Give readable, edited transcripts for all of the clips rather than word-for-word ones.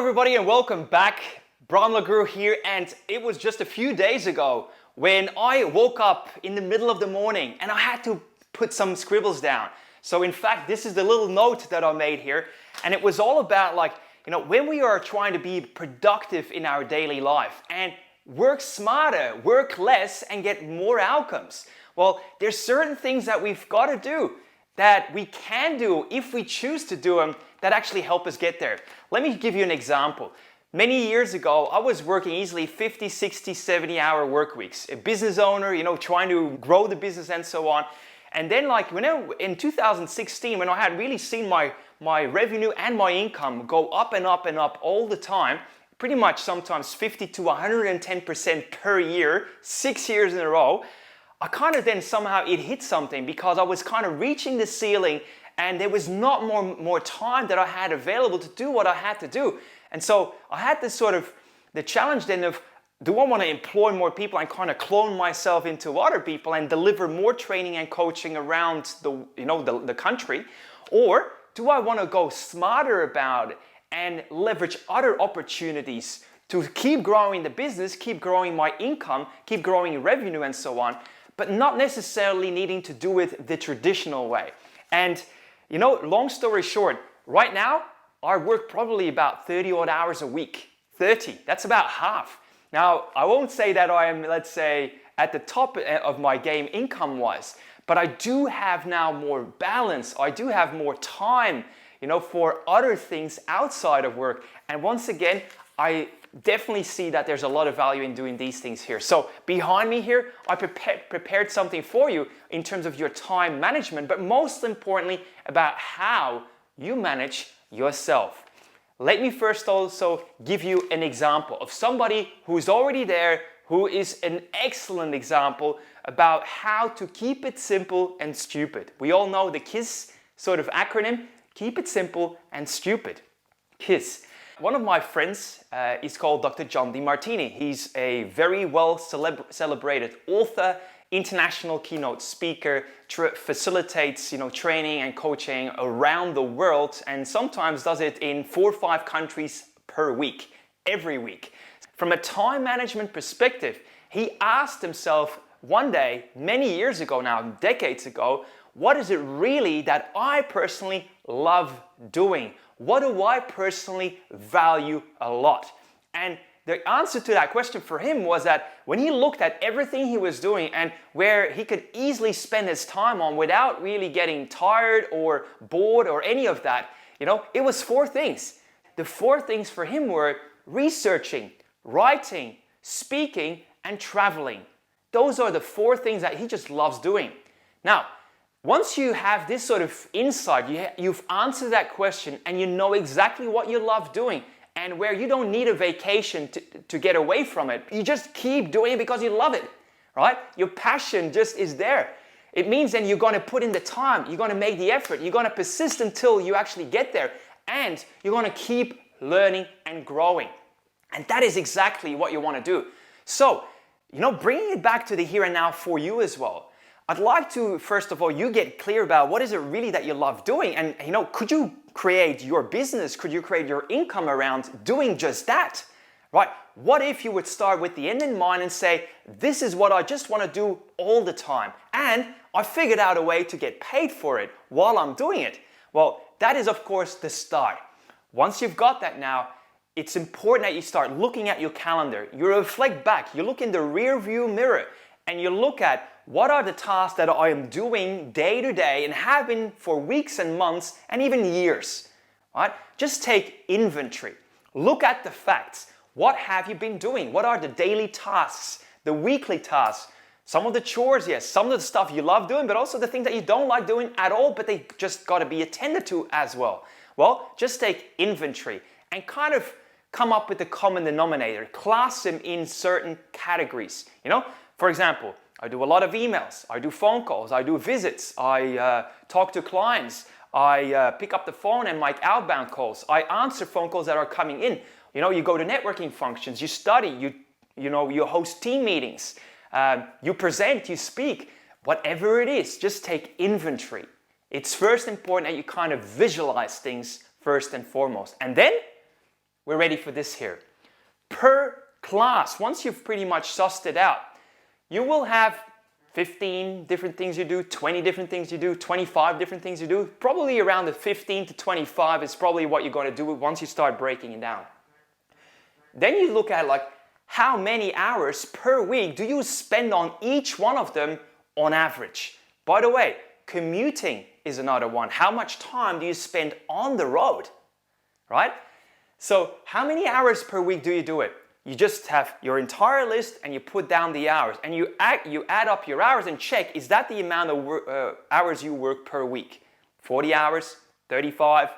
everybody and welcome back. Bram Lagrou here, and it was just a few days ago when I woke up in the middle of the morning and I had to put some scribbles down. So in fact, this is the little note that I made here, and it was all about when we are trying to be productive in our daily life and work smarter, work less and get more outcomes. Well, there's certain things that we've got to do that we can do if we choose to do them that actually help us get there. Let me give you an example. Many years ago, I was working easily 50, 60, 70-hour work weeks. A business owner, trying to grow the business and so on. And then in 2016, when I had really seen my revenue and my income go up and up and up all the time, pretty much sometimes 50 to 110% per year, 6 years in a row, I kind of then somehow it hit something because I was kind of reaching the ceiling and there was not more time that I had available to do what I had to do. And so I had this the challenge then of, do I want to employ more people and kind of clone myself into other people and deliver more training and coaching around the country? Or do I want to go smarter about it and leverage other opportunities to keep growing the business, keep growing my income, keep growing revenue and so on, but not necessarily needing to do it the traditional way? And long story short, right now, I work probably about 30 odd hours a week. 30, that's about half. Now, I won't say that I am, let's say, at the top of my game income-wise, but I do have now more balance. I do have more time, for other things outside of work. And once again, I definitely see that there's a lot of value in doing these things here. So behind me here, I prepared something for you in terms of your time management, but most importantly about how you manage yourself. Let me first also give you an example of somebody who's already there, who is an excellent example about how to keep it simple and stupid. We all know the KISS acronym, keep it simple and stupid. KISS. One of my friends is called Dr. John DeMartini. He's a very well celebrated author, international keynote speaker, facilitates training and coaching around the world, and sometimes does it in 4 or 5 countries per week, every week. From a time management perspective, he asked himself one day, many years ago now, decades ago, what is it really that I personally love doing? What do I personally value a lot? And the answer to that question for him was that when he looked at everything he was doing and where he could easily spend his time on without really getting tired or bored or any of that, it was 4 things. The 4 things for him were researching, writing, speaking, and traveling. Those are the 4 things that he just loves doing. Now, once you have this insight, you've answered that question and you know exactly what you love doing and where you don't need a vacation to get away from it. You just keep doing it because you love it, right? Your passion just is there. It means then you're going to put in the time, you're going to make the effort, you're going to persist until you actually get there, and you're going to keep learning and growing. And that is exactly what you want to do. So, bringing it back to the here and now for you as well. I'd like to, first of all, you get clear about what is it really that you love doing, and could you create your business, could you create your income around doing just that, right? What if you would start with the end in mind and say, this is what I just want to do all the time, and I figured out a way to get paid for it while I'm doing it? Well, that is of course the start. Once you've got that now, it's important that you start looking at your calendar. You reflect back, you look in the rear view mirror, and you look at what are the tasks that I am doing day to day and have been for weeks and months and even years, right? Just take inventory. Look at the facts. What have you been doing? What are the daily tasks, the weekly tasks? Some of the chores, yes, some of the stuff you love doing, but also the things that you don't like doing at all, but they just got to be attended to as well. Well, just take inventory and kind of come up with the common denominator. Class them in certain categories. For example, I do a lot of emails, I do phone calls, I do visits, I talk to clients, I pick up the phone and make outbound calls, I answer phone calls that are coming in. You go to networking functions, you study, you host team meetings, you present, you speak, whatever it is, just take inventory. It's first important that you kind of visualize things first and foremost. And then we're ready for this here. Per class, once you've pretty much sussed it out, you will have 15 different things you do, 20 different things you do, 25 different things you do. Probably around the 15 to 25 is probably what you're going to do once you start breaking it down. Then you look at like how many hours per week do you spend on each one of them on average. By the way, commuting is another one. How much time do you spend on the road, right? So how many hours per week do you do it? You just have your entire list and you put down the hours and you add up your hours and check, is that the amount of hours you work per week? 40 hours, 35,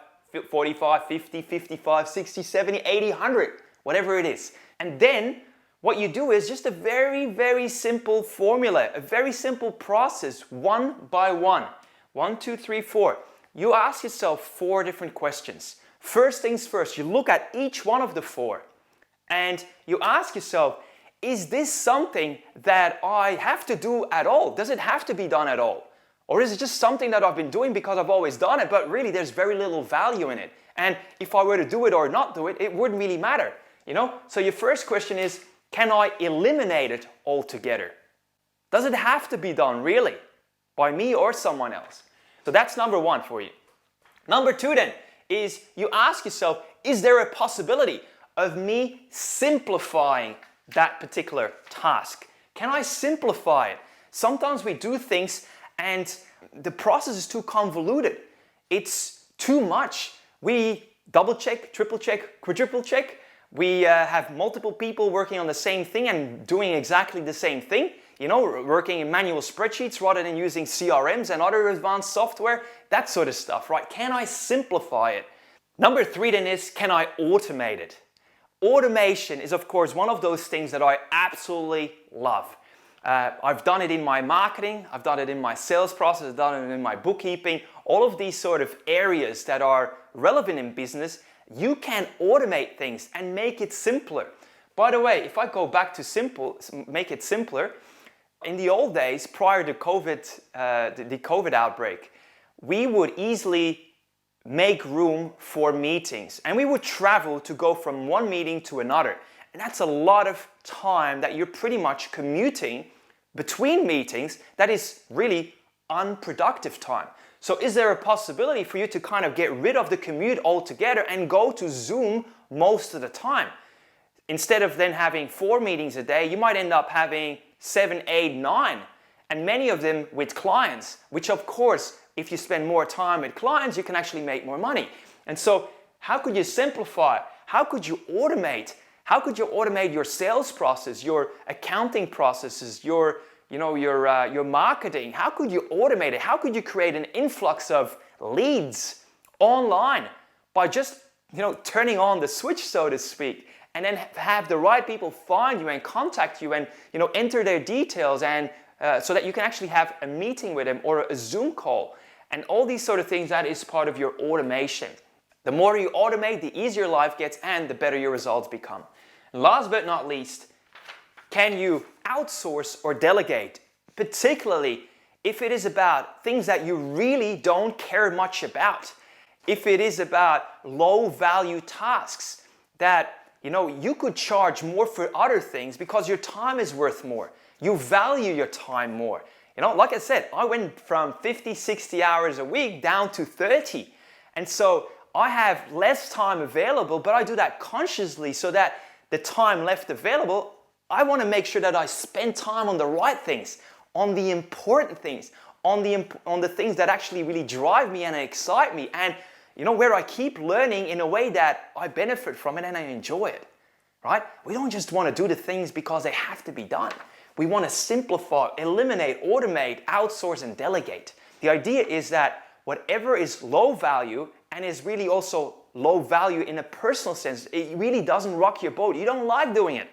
45, 50, 55, 60, 70, 80, 100, whatever it is. And then what you do is just a very, very simple formula, a very simple process, one by one. 1, 2, 3, 4. You ask yourself 4 different questions. First things first, you look at each one of the 4. And you ask yourself, is this something that I have to do at all? Does it have to be done at all? Or is it just something that I've been doing because I've always done it, but really there's very little value in it? And if I were to do it or not do it, it wouldn't really matter, you know? So your first question is, can I eliminate it altogether? Does it have to be done really by me or someone else? So that's number 1 for you. Number 2 then is you ask yourself, is there a possibility of me simplifying that particular task? Can I simplify it? Sometimes we do things and the process is too convoluted. It's too much. We double check, triple check, quadruple check. We have multiple people working on the same thing and doing exactly the same thing. You know, working in manual spreadsheets rather than using CRMs and other advanced software, that sort of stuff, right? Can I simplify it? Number 3 then is, can I automate it? Automation is, of course, one of those things that I absolutely love. I've done it in my marketing, I've done it in my sales process, I've done it in my bookkeeping, all of these sort of areas that are relevant in business. You can automate things and make it simpler. By the way, if I go back to make it simpler, in the old days, prior to the COVID outbreak, we would easily make room for meetings and we would travel to go from one meeting to another. And that's a lot of time that you're pretty much commuting between meetings. That is really unproductive time. So is there a possibility for you to kind of get rid of the commute altogether and go to Zoom most of the time? Instead of then having 4 meetings a day, you might end up having 7, 8, 9, and many of them with clients, which of course, if you spend more time with clients, you can actually make more money. And so how could you simplify? How could you automate? How could you automate your sales process, your accounting processes, your marketing? How could you automate it? How could you create an influx of leads online by just, turning on the switch, so to speak, and then have the right people find you and contact you and, enter their details and so that you can actually have a meeting with them or a Zoom call and all these sort of things. That is part of your automation. The more you automate, the easier life gets and the better your results become. And last but not least, can you outsource or delegate, particularly if it is about things that you really don't care much about? If it is about low value tasks that you could charge more for other things because your time is worth more. You value your time more. Like I said, I went from 50, 60 hours a week down to 30. And so I have less time available, but I do that consciously so that the time left available, I want to make sure that I spend time on the right things, on the important things, on the things that actually really drive me and excite me, and where I keep learning in a way that I benefit from it and I enjoy it, right? We don't just want to do the things because they have to be done. We want to simplify, eliminate, automate, outsource, and delegate. The idea is that whatever is low value and is really also low value in a personal sense, it really doesn't rock your boat. You don't like doing it,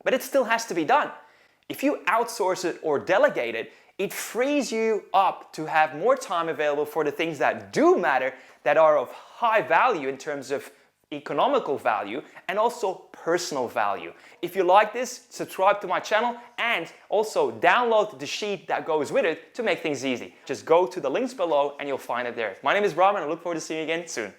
but it still has to be done. If you outsource it or delegate it, it frees you up to have more time available for the things that do matter, that are of high value in terms of economical value and also personal value. If you like this, subscribe to my channel and also download the sheet that goes with it to make things easy. Just go to the links below and you'll find it there. My name is Bram and I look forward to seeing you again soon.